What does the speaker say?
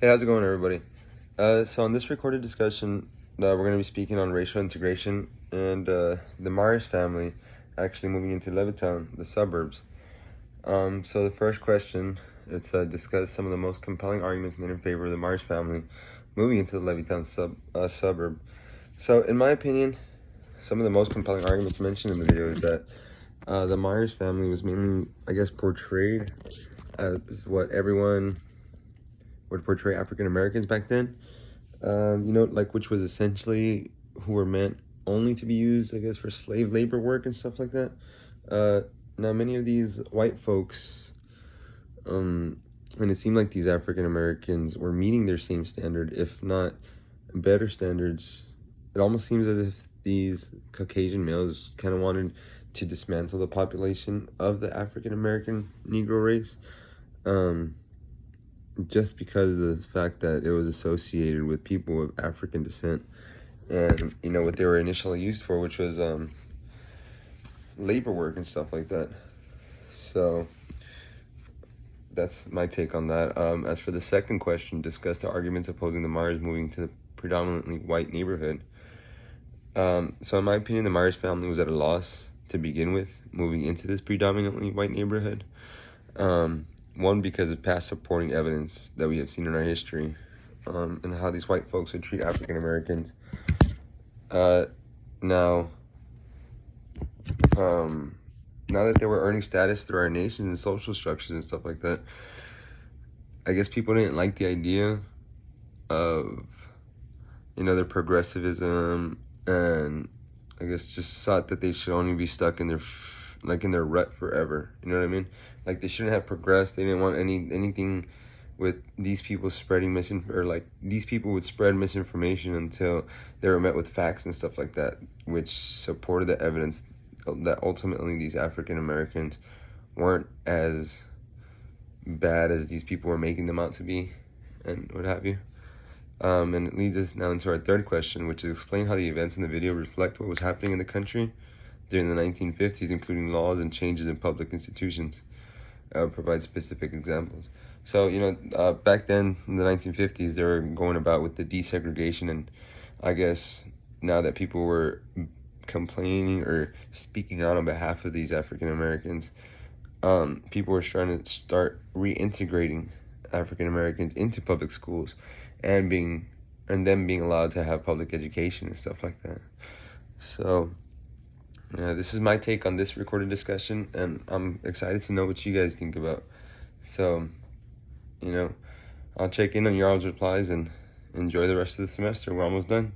Hey, how's it going, everybody? So on this recorded discussion, we're going to be speaking on racial integration and the Myers family actually moving into Levittown, the suburbs. So the first question, it's discuss some of the most compelling arguments made in favor of the Myers family moving into the Levittown suburb. So in my opinion, some of the most compelling arguments mentioned in the video is that the Myers family was mainly, I guess, portrayed as what everyone would portray African Americans back then. Like which was essentially who were meant only to be used, I guess, for slave labor work and stuff like that. Now, many of these white folks, and it seemed like these African Americans were meeting their same standard, if not better standards. It almost seems as if these Caucasian males kind of wanted to dismantle the population of the African American Negro race. Just because of the fact that it was associated with people of African descent and, what they were initially used for, which was labor work and stuff like that. So that's my take on that. As for the second question, discuss the arguments opposing the Myers moving to the predominantly white neighborhood. So in my opinion, the Myers family was at a loss to begin with, moving into this predominantly white neighborhood. One, because of past supporting evidence that we have seen in our history, and how these white folks would treat African Americans. Now that they were earning status through our nations and social structures and stuff like that, I guess people didn't like the idea of, their progressivism, and I guess just thought that they should only be stuck in their rut forever. You know what I mean? Like, they shouldn't have progressed. They didn't want anything with these people spreading these people would spread misinformation until they were met with facts and stuff like that, which supported the evidence that ultimately these African Americans weren't as bad as these people were making them out to be, and what have you. And it leads us now into our third question, which is explain how the events in the video reflect what was happening in the country during the 1950s, including laws and changes in public institutions. Provide specific examples. So, back then in the 1950s, they were going about with the desegregation, and I guess now that people were complaining or speaking out on behalf of these African Americans, people were trying to start reintegrating African Americans into public schools and them being allowed to have public education and stuff like that. So this is my take on this recorded discussion, and I'm excited to know what you guys think about. So, I'll check in on your all's replies and enjoy the rest of the semester. We're almost done.